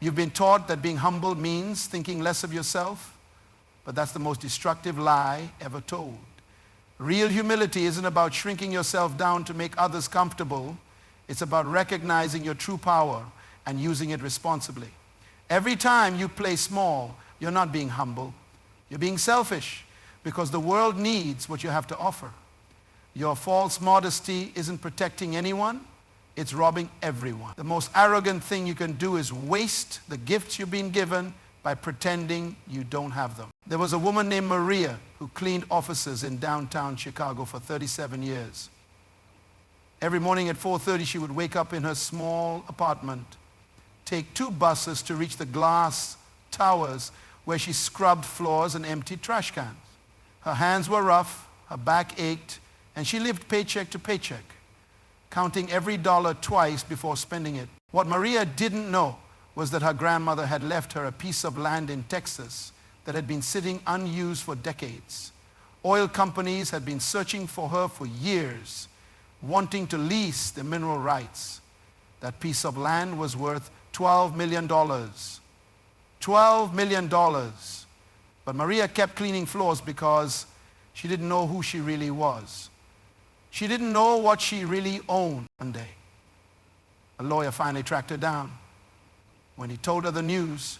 You've been taught that being humble means thinking less of yourself, but that's the most destructive lie ever told. Real humility isn't about shrinking yourself down to make others comfortable. It's about recognizing your true power and using it responsibly. Every time you play small, you're not being humble. You're being selfish because the world needs what you have to offer. Your false modesty isn't protecting anyone. It's robbing everyone. The most arrogant thing you can do is waste the gifts you've been given by pretending you don't have them. There was a woman named Maria who cleaned offices in downtown Chicago for 37 years. Every morning at 4:30 she would wake up in her small apartment, take 2 buses to reach the glass towers where she scrubbed floors and emptied trash cans. Her hands were rough, her back ached, and she lived paycheck to paycheck, counting every dollar twice before spending it. What Maria didn't know was that her grandmother had left her a piece of land in Texas that had been sitting unused for decades. Oil companies had been searching for her for years, wanting to lease the mineral rights. That piece of land was worth $12 million. $12 million. But Maria kept cleaning floors because she didn't know who she really was. She didn't know what she really owned. One day, a lawyer finally tracked her down. When he told her the news,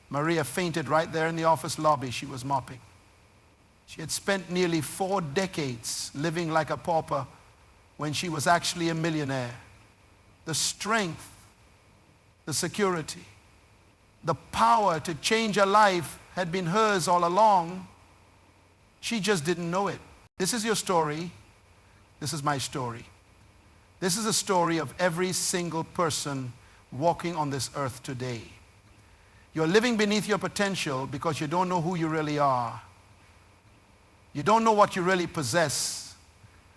Maria fainted right there in the office lobby she was mopping. She had spent nearly 4 decades living like a pauper when she was actually a millionaire. The strength, the security, the power to change her life had been hers all along. She just didn't know it. This is your story. This is my story. This is a story of every single person walking on this earth today. You're living beneath your potential because you don't know who you really are. You don't know what you really possess.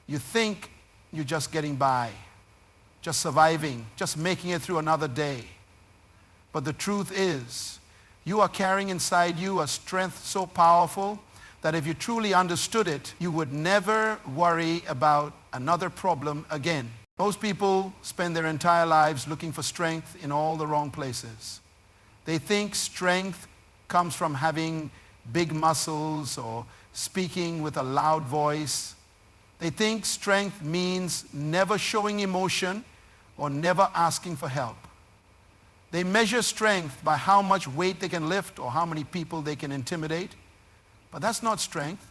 You think you're just getting by, just surviving, just making it through another day. But the truth is, you are carrying inside you a strength so powerful that if you truly understood it, you would never worry about another problem again. Most people spend their entire lives looking for strength in all the wrong places. They think strength comes from having big muscles or speaking with a loud voice. They think strength means never showing emotion or never asking for help. They measure strength by how much weight they can lift or how many people they can intimidate. But that's not strength.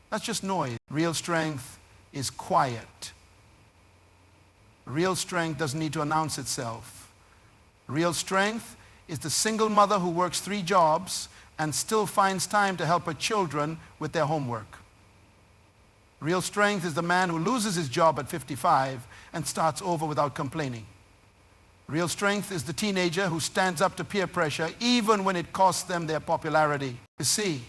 That's just noise. Real strength is quiet. Real strength doesn't need to announce itself. Real strength is the single mother who works 3 jobs and still finds time to help her children with their homework. Real strength is the man who loses his job at 55 and starts over without complaining. Real strength is the teenager who stands up to peer pressure even when it costs them their popularity. You see,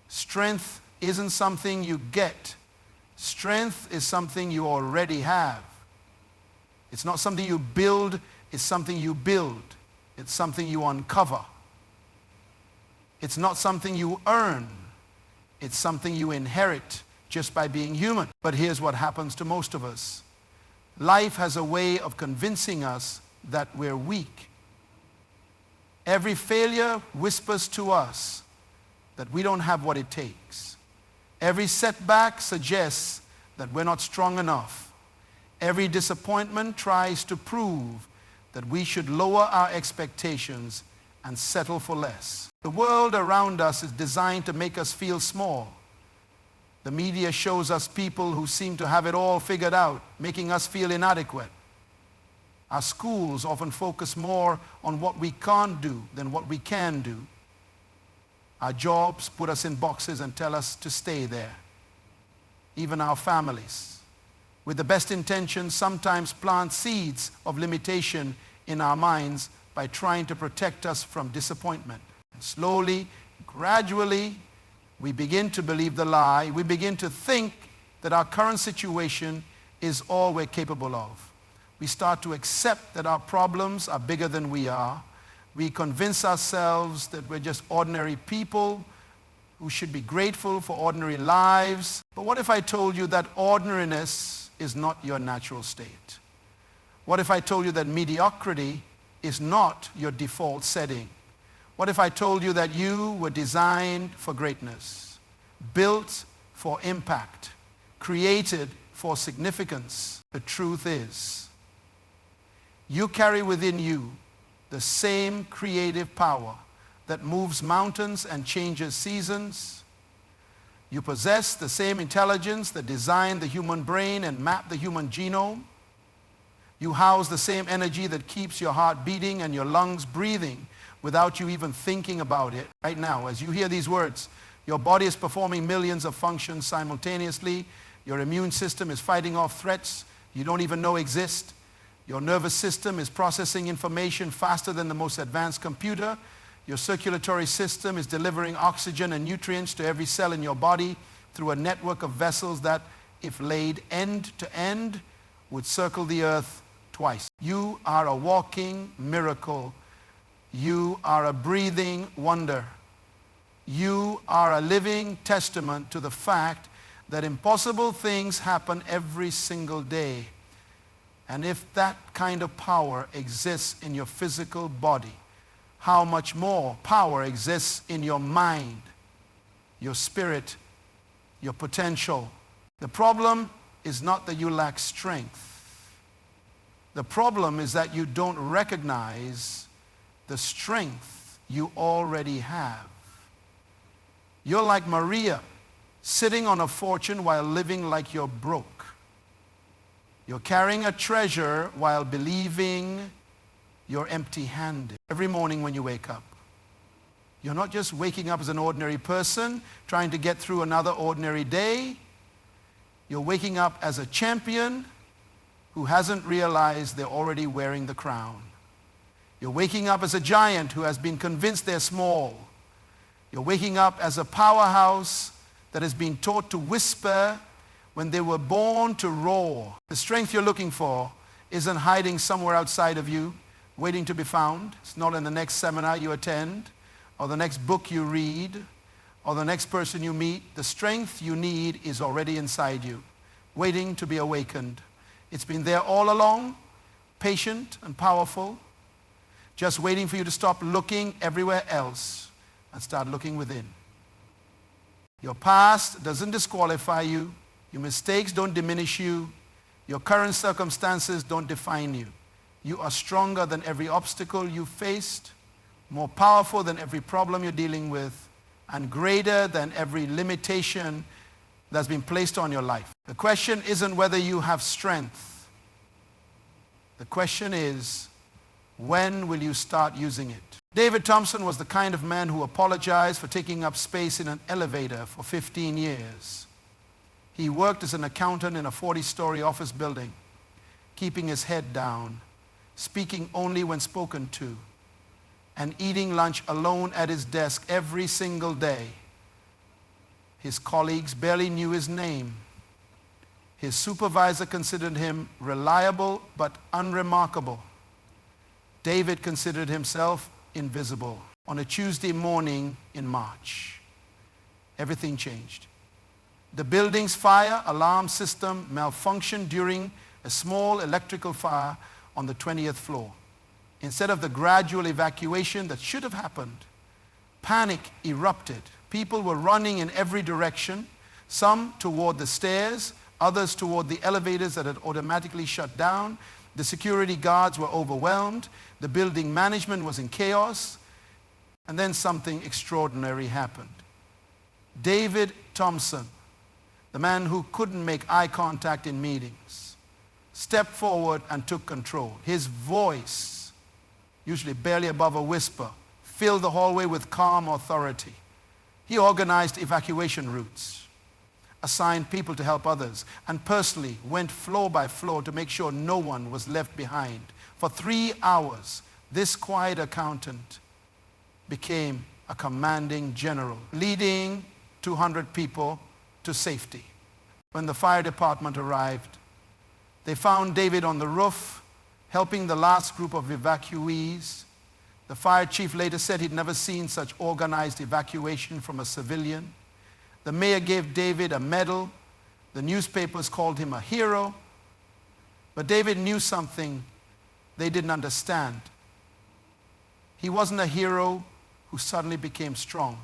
strength isn't something you get. Strength is something you already have. It's not something you build, it's something you build. It's something you uncover. It's not something you earn. It's something you inherit just by being human. But here's what happens to most of us. Life has a way of convincing us that we're weak. Every failure whispers to us that we don't have what it takes. Every setback suggests that we're not strong enough. Every disappointment tries to prove that we should lower our expectations and settle for less. The world around us is designed to make us feel small. The media shows us people who seem to have it all figured out, making us feel inadequate. Our schools often focus more on what we can't do than what we can do. Our jobs put us in boxes and tell us to stay there. Even our families, with the best intentions, sometimes plant seeds of limitation in our minds by trying to protect us from disappointment. And slowly, gradually, we begin to believe the lie. We begin to think that our current situation is all we're capable of. We start to accept that our problems are bigger than we are. We convince ourselves that we're just ordinary people who should be grateful for ordinary lives. But what if I told you that ordinariness is not your natural state? What if I told you that mediocrity is not your default setting? What if I told you that you were designed for greatness, built for impact, created for significance? The truth is, you carry within you the same creative power that moves mountains and changes seasons. You possess the same intelligence that designed the human brain and mapped the human genome. You house the same energy that keeps your heart beating and your lungs breathing without you even thinking about it. Right now, as you hear these words, your body is performing millions of functions simultaneously. Your immune system is fighting off threats you don't even know exist. Your nervous system is processing information faster than the most advanced computer. Your circulatory system is delivering oxygen and nutrients to every cell in your body through a network of vessels that, if laid end to end, would circle the earth twice. You are a walking miracle. You are a breathing wonder. You are a living testament to the fact that impossible things happen every single day. And if that kind of power exists in your physical body, how much more power exists in your mind, your spirit, your potential. The problem is not that you lack strength. The problem is that you don't recognize the strength you already have. You're like Maria, sitting on a fortune while living like you're broke. You're carrying a treasure while believing you're empty-handed. Every morning when you wake up, you're not just waking up as an ordinary person trying to get through another ordinary day. You're waking up as a champion who hasn't realized they're already wearing the crown. You're waking up as a giant who has been convinced they're small. You're waking up as a powerhouse that has been taught to whisper when they were born to roar. The strength you're looking for isn't hiding somewhere outside of you, waiting to be found. It's not in the next seminar you attend, or the next book you read, or the next person you meet. The strength you need is already inside you, waiting to be awakened. It's been there all along, patient and powerful, just waiting for you to stop looking everywhere else and start looking within. Your past doesn't disqualify you. Your mistakes don't diminish you. Your current circumstances don't define you. You are stronger than every obstacle you faced, more powerful than every problem you're dealing with, and greater than every limitation that's been placed on your life. The question isn't whether you have strength. The question is, when will you start using it? David Thompson was the kind of man who apologized for taking up space in an elevator for 15 years. He worked as an accountant in a 40-story office building, keeping his head down, speaking only when spoken to, and eating lunch alone at his desk every single day. His colleagues barely knew his name. His supervisor considered him reliable but unremarkable. David considered himself invisible. On a Tuesday morning in March, everything changed. The building's fire alarm system malfunctioned during a small electrical fire on the 20th floor. Instead of the gradual evacuation that should have happened, panic erupted. People were running in every direction, some toward the stairs, others toward the elevators that had automatically shut down. The security guards were overwhelmed. The building management was in chaos. And then something extraordinary happened. David Thompson, the man who couldn't make eye contact in meetings, stepped forward and took control. His voice, usually barely above a whisper, filled the hallway with calm authority. He organized evacuation routes, assigned people to help others, and personally went floor by floor to make sure no one was left behind. For 3 hours, this quiet accountant became a commanding general, leading 200 people to safety. When the fire department arrived, they found David on the roof, helping the last group of evacuees. The fire chief later said he'd never seen such organized evacuation from a civilian. The mayor gave David a medal. The newspapers called him a hero. But David knew something they didn't understand. He wasn't a hero who suddenly became strong.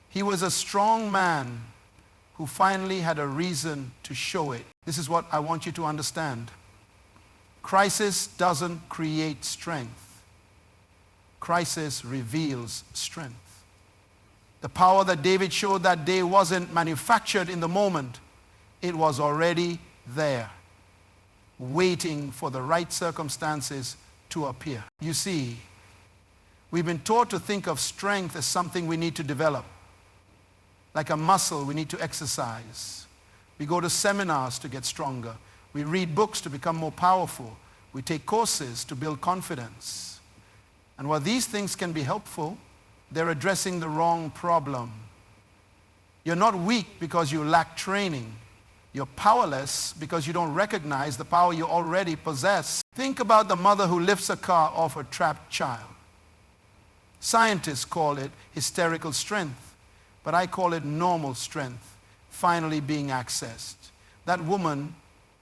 He was a strong man who finally had a reason to show it. This is what I want you to understand. Crisis doesn't create strength. Crisis reveals strength. The power that David showed that day wasn't manufactured in the moment. It was already there, waiting for the right circumstances to appear. You see, we've been taught to think of strength as something we need to develop, like a muscle we need to exercise. We go to seminars to get stronger. We read books to become more powerful. We take courses to build confidence. And while these things can be helpful, they're addressing the wrong problem. You're not weak because you lack training. You're powerless because you don't recognize the power you already possess. Think about the mother who lifts a car off a trapped child. Scientists call it hysterical strength, but I call it normal strength, finally being accessed. That woman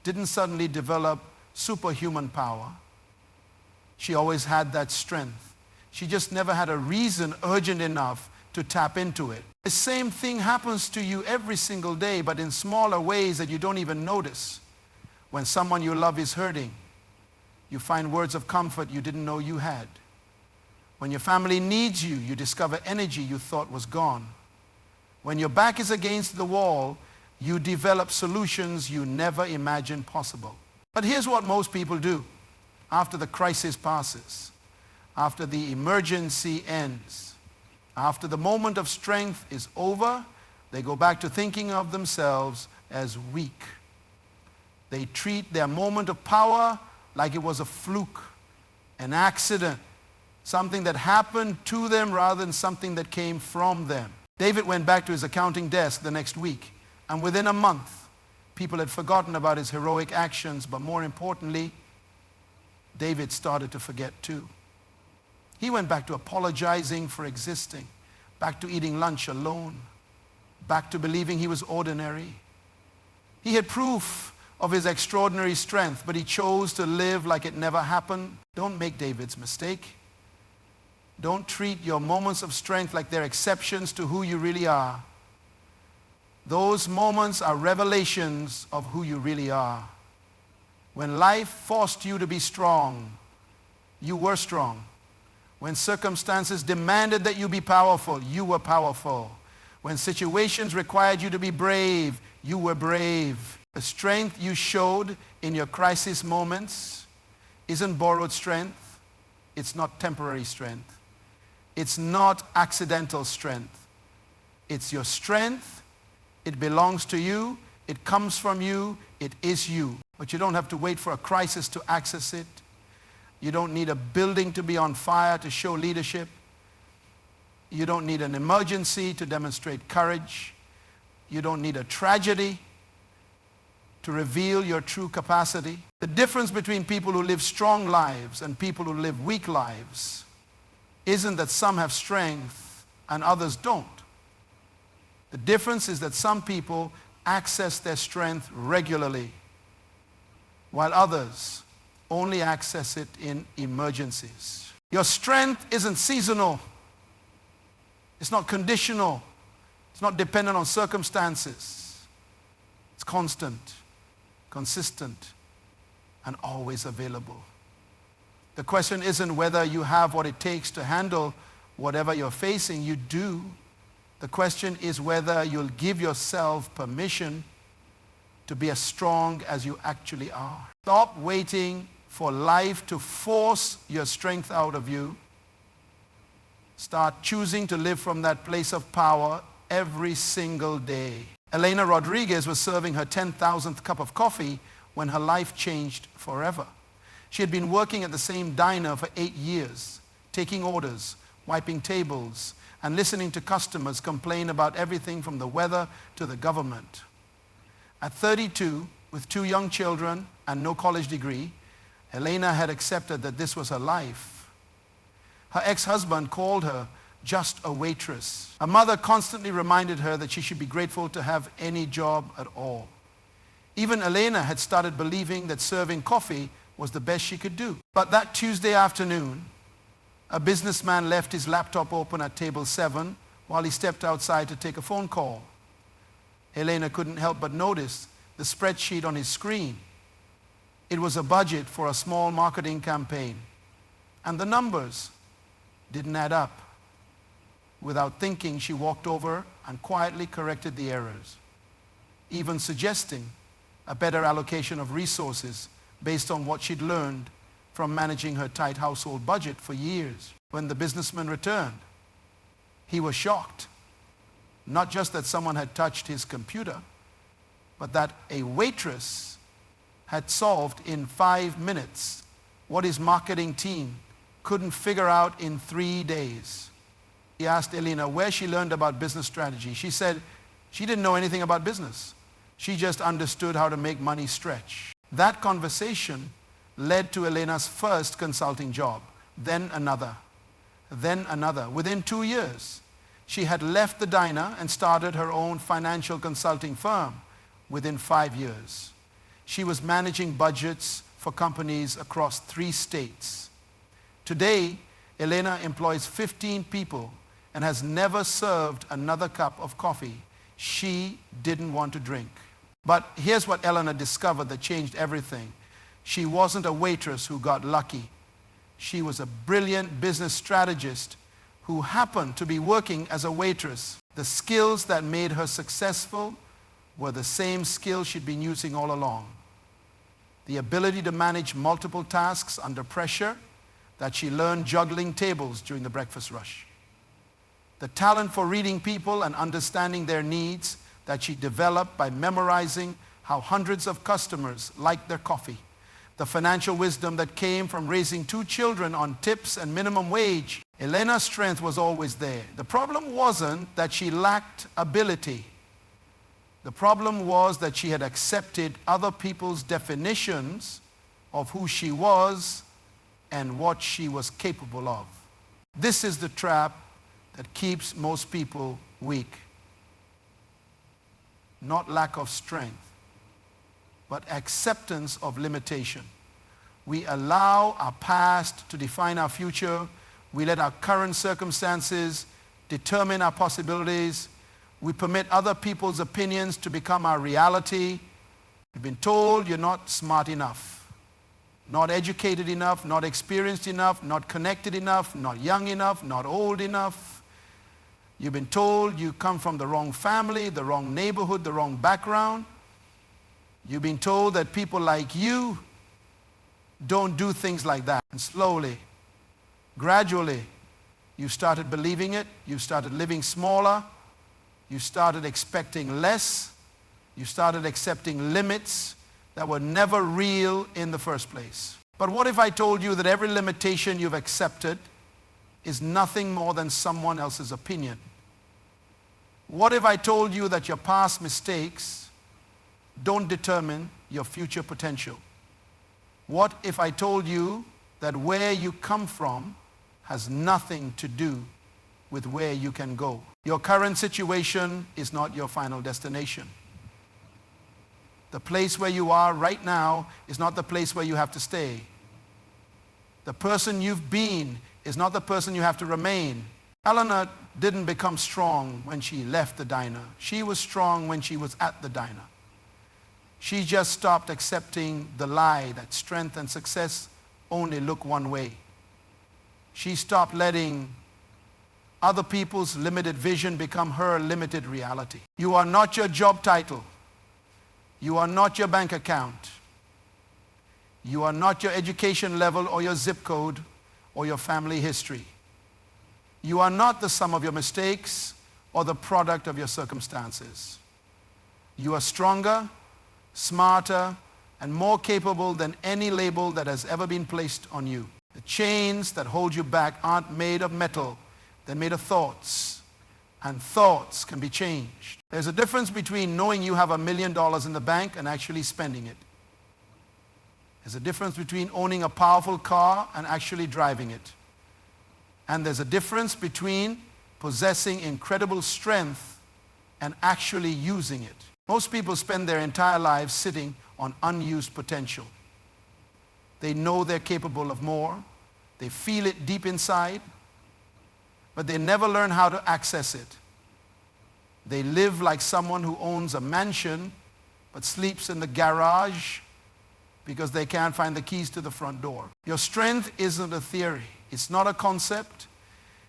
didn't suddenly develop superhuman power. She always had that strength. She just never had a reason urgent enough to tap into it. The same thing happens to you every single day, but in smaller ways that you don't even notice. When someone you love is hurting, you find words of comfort you didn't know you had. When your family needs you, you discover energy you thought was gone. When your back is against the wall, you develop solutions you never imagined possible. But here's what most people do after the crisis passes, after the emergency ends, after the moment of strength is over, they go back to thinking of themselves as weak. They treat their moment of power like it was a fluke, an accident, something that happened to them rather than something that came from them. David went back to his accounting desk the next week, and within a month, people had forgotten about his heroic actions, but more importantly, David started to forget too. He went back to apologizing for existing, back to eating lunch alone, back to believing he was ordinary. He had proof of his extraordinary strength, but he chose to live like it never happened. Don't make David's mistake. Don't treat your moments of strength like they're exceptions to who you really are. Those moments are revelations of who you really are. When life forced you to be strong, you were strong. When circumstances demanded that you be powerful, you were powerful. When situations required you to be brave, you were brave. The strength you showed in your crisis moments isn't borrowed strength. It's not temporary strength. It's not accidental strength. It's your strength. It belongs to you. It comes from you. It is you. But you don't have to wait for a crisis to access it. You don't need a building to be on fire to show leadership. You don't need an emergency to demonstrate courage. You don't need a tragedy to reveal your true capacity. The difference between people who live strong lives and people who live weak lives isn't that some have strength and others don't. The difference is that some people access their strength regularly, while others only access it in emergencies. Your strength isn't seasonal. It's not conditional. It's not dependent on circumstances. It's constant, consistent, and always available. The question isn't whether you have what it takes to handle whatever you're facing. You do. The question is whether you'll give yourself permission to be as strong as you actually are. Stop waiting for life to force your strength out of you. Start choosing to live from that place of power every single day. Elena Rodriguez was serving her 10,000th cup of coffee when her life changed forever. She had been working at the same diner for 8 years, taking orders, wiping tables, and listening to customers complain about everything from the weather to the government. At 32, with 2 young children and no college degree, Elena had accepted that this was her life. Her ex-husband called her just a waitress. Her mother constantly reminded her that she should be grateful to have any job at all. Even Elena had started believing that serving coffee was the best she could do. But that Tuesday afternoon, A businessman left his laptop open at table 7 while he stepped outside to take a phone call. Elena couldn't help but notice the spreadsheet on his screen. It was a budget for a small marketing campaign, and the numbers didn't add up. Without thinking, she walked over and quietly corrected the errors, even suggesting a better allocation of resources based on what she'd learned from managing her tight household budget for years. When the businessman returned, he was shocked. Not just that someone had touched his computer, but that a waitress had solved in 5 minutes what his marketing team couldn't figure out in 3 days. He asked Elena where she learned about business strategy. She said she didn't know anything about business. She just understood how to make money stretch. That conversation led to Elena's first consulting job, then another, then another. Within 2 years, she had left the diner and started her own financial consulting firm. Within 5 years, she was managing budgets for companies across 3 states. Today, Elena employs 15 people and has never served another cup of coffee she didn't want to drink. But here's what Elena discovered that changed everything. She wasn't a waitress who got lucky. She was a brilliant business strategist who happened to be working as a waitress. The skills that made her successful were the same skills she'd been using all along. The ability to manage multiple tasks under pressure that she learned juggling tables during the breakfast rush. The talent for reading people and understanding their needs that she developed by memorizing how hundreds of customers liked their coffee. The financial wisdom that came from raising 2 children on tips and minimum wage. Elena's strength was always there. The problem wasn't that she lacked ability. The problem was that she had accepted other people's definitions of who she was and what she was capable of. This is the trap that keeps most people weak. Not lack of strength, but acceptance of limitation. We allow our past to define our future. We let our current circumstances determine our possibilities. We permit other people's opinions to become our reality. You've been told you're not smart enough, not educated enough, not experienced enough, not connected enough, not young enough, not old enough. You've been told you come from the wrong family, the wrong neighborhood, the wrong background. You've been told that people like you don't do things like that. And slowly, gradually, you started believing it. You started living smaller. You started expecting less. You started accepting limits that were never real in the first place. But what if I told you that every limitation you've accepted is nothing more than someone else's opinion? What if I told you that your past mistakes don't determine your future potential? What if I told you that where you come from has nothing to do with where you can go? Your current situation is not your final destination. The place where you are right now is not the place where you have to stay. The person you've been is not the person you have to remain. Elena didn't become strong when she left the diner. She was strong when she was at the diner. She just stopped accepting the lie that strength and success only look one way. She stopped letting other people's limited vision become her limited reality. You are not your job title. You are not your bank account. You are not your education level or your zip code or your family history. You are not the sum of your mistakes or the product of your circumstances. You are stronger, smarter, and more capable than any label that has ever been placed on you. The chains that hold you back aren't made of metal. They're made of thoughts. And thoughts can be changed. There's a difference between knowing you have $1 million in the bank and actually spending it. There's a difference between owning a powerful car and actually driving it. And there's a difference between possessing incredible strength and actually using it. Most people spend their entire lives sitting on unused potential. They know they're capable of more. They feel it deep inside, but they never learn how to access it. They live like someone who owns a mansion but sleeps in the garage because they can't find the keys to the front door. Your strength isn't a theory. It's not a concept.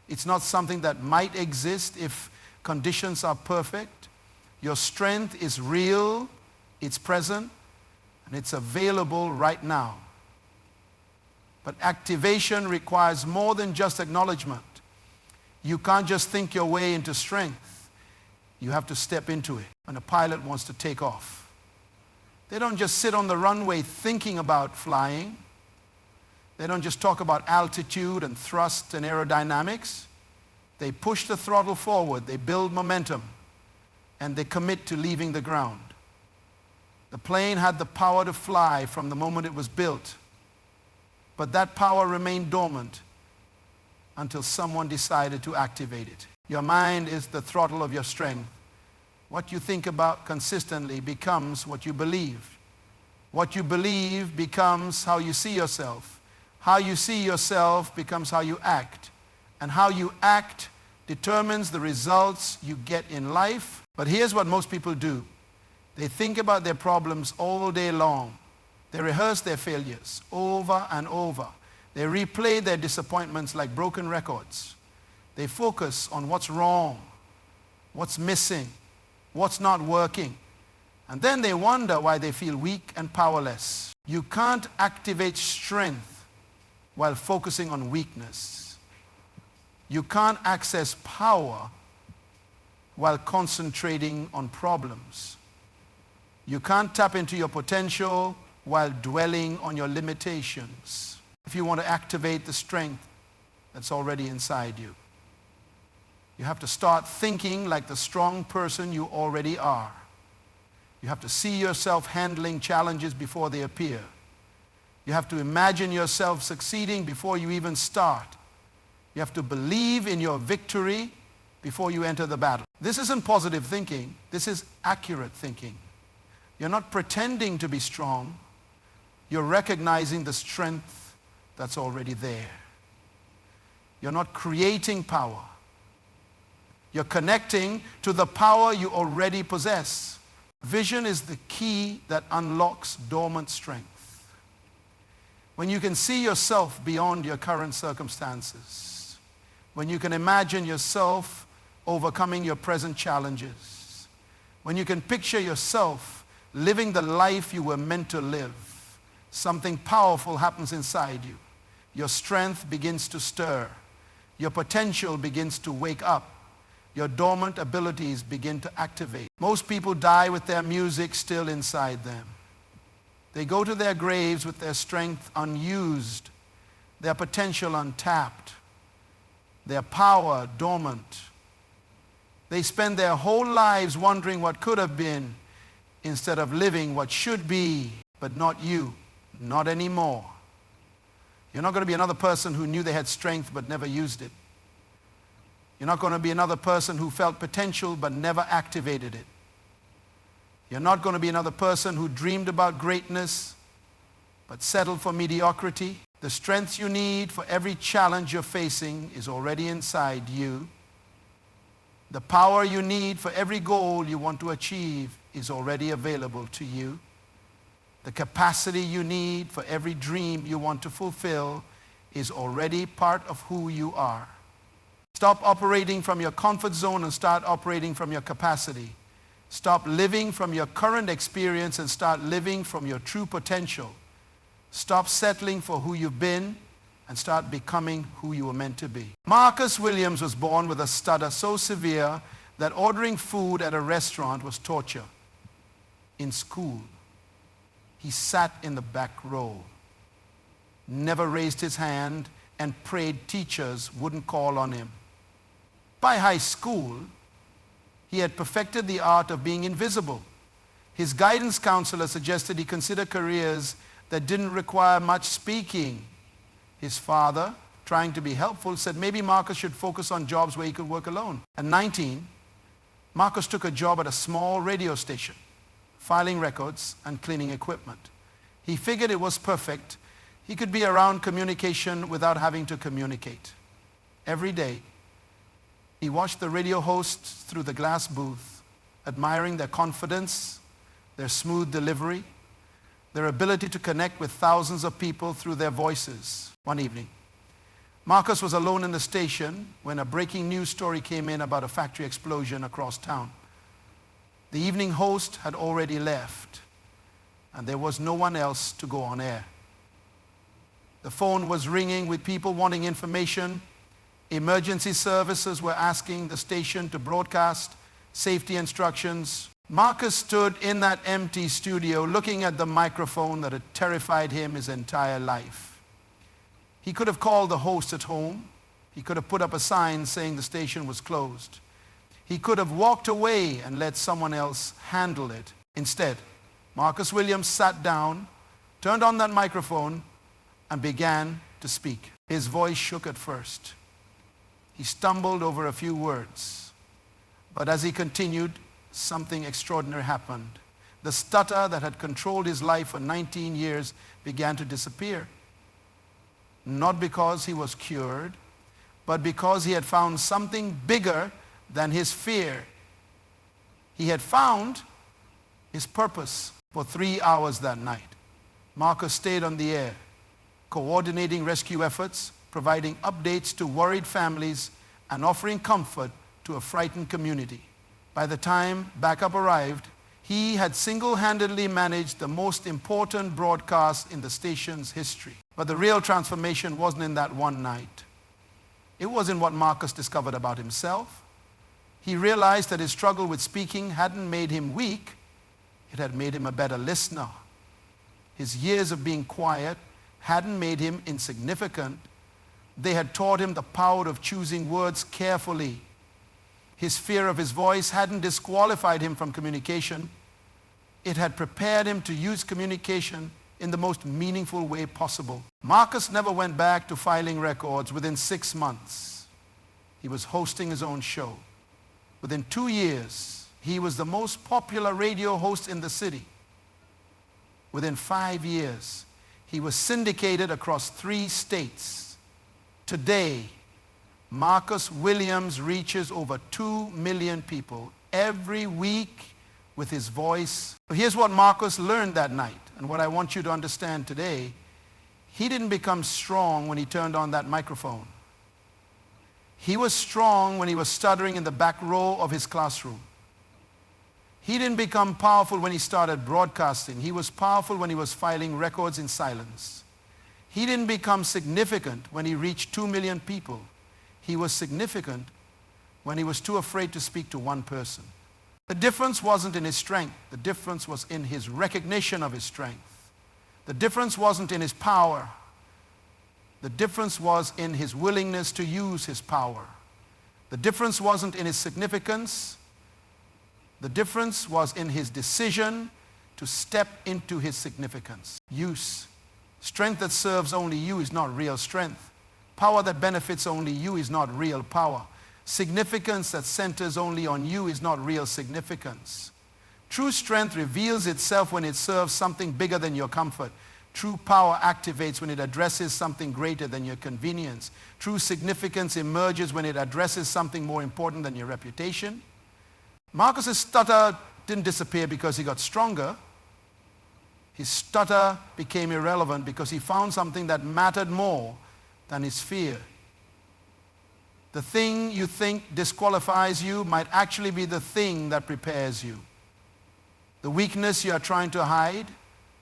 It's not something that might exist if conditions are perfect. Your strength is real, it's present, and it's available right now. But activation requires more than just acknowledgement. You can't just think your way into strength. You have to step into it when a pilot wants to take off. They don't just sit on the runway thinking about flying. They don't just talk about altitude and thrust and aerodynamics. They push the throttle forward, they build momentum, and they commit to leaving the ground. The plane had the power to fly from the moment it was built, but that power remained dormant until someone decided to activate it. Your mind is the throttle of your strength. What you think about consistently becomes what you believe. What you believe becomes how you see yourself. How you see yourself becomes how you act. And how you act determines the results you get in life. But here's what most people do. They think about their problems all day long. They rehearse their failures over and over. They replay their disappointments like broken records. They focus on what's wrong, what's missing, what's not working. And then they wonder why they feel weak and powerless. You can't activate strength while focusing on weakness. You can't access power while concentrating on problems. You can't tap into your potential while dwelling on your limitations. If you want to activate the strength that's already inside you, you have to start thinking like the strong person you already are. You have to see yourself handling challenges before they appear. You have to imagine yourself succeeding before you even start. You have to believe in your victory before you enter the battle. This isn't positive thinking. This is accurate thinking. You're not pretending to be strong. You're recognizing the strength that's already there. You're not creating power. You're connecting to the power you already possess. Vision is the key that unlocks dormant strength. When you can see yourself beyond your current circumstances, when you can imagine yourself overcoming your present challenges, when you can picture yourself living the life you were meant to live, something powerful happens inside you. Your strength begins to stir. Your potential begins to wake up. Your dormant abilities begin to activate. Most people die with their music still inside them. They go to their graves with their strength unused, their potential untapped, their power dormant. They spend their whole lives wondering what could have been instead of living what should be, but not you, not anymore. You're not going to be another person who knew they had strength but never used it. You're not going to be another person who felt potential but never activated it. You're not going to be another person who dreamed about greatness but settled for mediocrity. The strength you need for every challenge you're facing is already inside you. The power you need for every goal you want to achieve is already available to you. The capacity you need for every dream you want to fulfill is already part of who you are. Stop operating from your comfort zone and start operating from your capacity. Stop living from your current experience and start living from your true potential. Stop settling for who you've been and start becoming who you were meant to be. Marcus Williams was born with a stutter so severe that ordering food at a restaurant was torture. In school, he sat in the back row, never raised his hand, and prayed teachers wouldn't call on him. By high school, he had perfected the art of being invisible. His guidance counselor suggested he consider careers that didn't require much speaking. His father, trying to be helpful, said maybe Marcus should focus on jobs where he could work alone. At 19, Marcus took a job at a small radio station, filing records and cleaning equipment. He figured it was perfect. He could be around communication without having to communicate. Every day, he watched the radio hosts through the glass booth, admiring their confidence, their smooth delivery, their ability to connect with thousands of people through their voices. One evening, Marcus was alone in the station when a breaking news story came in about a factory explosion across town. The evening host had already left, and there was no one else to go on air. The phone was ringing with people wanting information. Emergency services were asking the station to broadcast safety instructions. Marcus stood in that empty studio looking at the microphone that had terrified him his entire life. He could have called the host at home. He could have put up a sign saying the station was closed. He could have walked away and let someone else handle it. Instead, Marcus Williams sat down, turned on that microphone, and began to speak. His voice shook at first. He stumbled over a few words. But as he continued, something extraordinary happened. The stutter that had controlled his life for 19 years began to disappear. Not because he was cured, but because he had found something bigger than his fear. He had found his purpose. For 3 hours that night, Marcus stayed on the air, coordinating rescue efforts, providing updates to worried families, and offering comfort to a frightened community. By the time backup arrived, he had single-handedly managed the most important broadcast in the station's history. But the real transformation wasn't in that one night. It was in what Marcus discovered about himself. He realized that his struggle with speaking hadn't made him weak. It had made him a better listener. His years of being quiet hadn't made him insignificant. They had taught him the power of choosing words carefully. His fear of his voice hadn't disqualified him from communication. It had prepared him to use communication in the most meaningful way possible. Marcus never went back to filing records. Within 6 months, he was hosting his own show. Within 2 years, he was the most popular radio host in the city. Within 5 years, he was syndicated across 3 states. Today, Marcus Williams reaches over 2 million people every week with his voice. Here's what Marcus learned that night, and what I want you to understand today. He didn't become strong when he turned on that microphone. He was strong when he was stuttering in the back row of his classroom. He didn't become powerful when he started broadcasting. He was powerful when he was filing records in silence. He didn't become significant when he reached 2 million people. He was significant when he was too afraid to speak to one person. The difference wasn't in his strength. The difference was in his recognition of his strength. The difference wasn't in his power. The difference was in his willingness to use his power. The difference wasn't in his significance. The difference was in his decision to step into his significance. Use. Strength that serves only you is not real strength. Power that benefits only you is not real power. Significance that centers only on you is not real significance. True strength reveals itself when it serves something bigger than your comfort. True power activates when it addresses something greater than your convenience. True significance emerges when it addresses something more important than your reputation. Marcus's stutter didn't disappear because he got stronger. His stutter became irrelevant because he found something that mattered more than his fear. The thing you think disqualifies you might actually be the thing that prepares you. The weakness you are trying to hide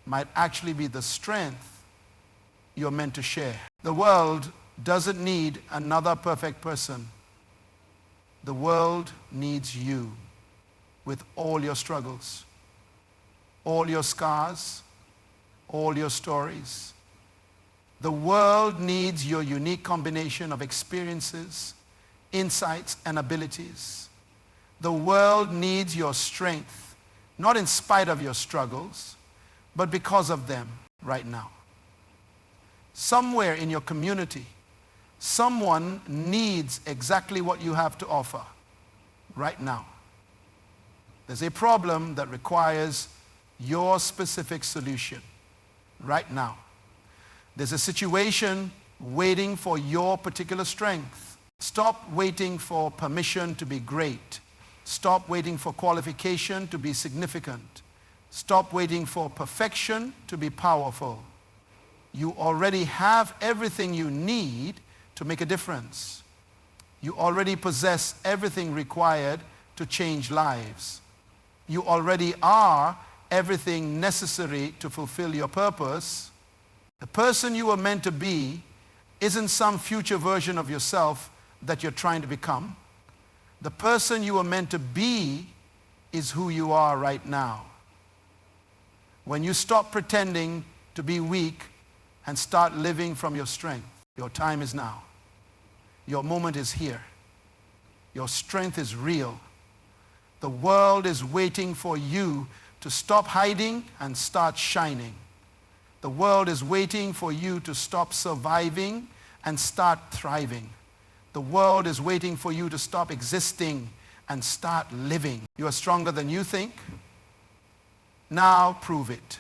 might actually be the strength you're meant to share. The world doesn't need another perfect person. The world needs you. With all your struggles, all your scars, all your stories. The world needs your unique combination of experiences, insights, and abilities. The world needs your strength, not in spite of your struggles, but because of them right now. Somewhere in your community, someone needs exactly what you have to offer right now. There's a problem that requires your specific solution right now. There's a situation waiting for your particular strength. Stop waiting for permission to be great. Stop waiting for qualification to be significant. Stop waiting for perfection to be powerful. You already have everything you need to make a difference. You already possess everything required to change lives. You already are everything necessary to fulfill your purpose. The person you were meant to be isn't some future version of yourself that you're trying to become. The person you were meant to be is who you are right now. When you stop pretending to be weak and start living from your strength, your time is now. Your moment is here. Your strength is real. The world is waiting for you to stop hiding and start shining. The world is waiting for you to stop surviving and start thriving. The world is waiting for you to stop existing and start living. You are stronger than you think. Now prove it.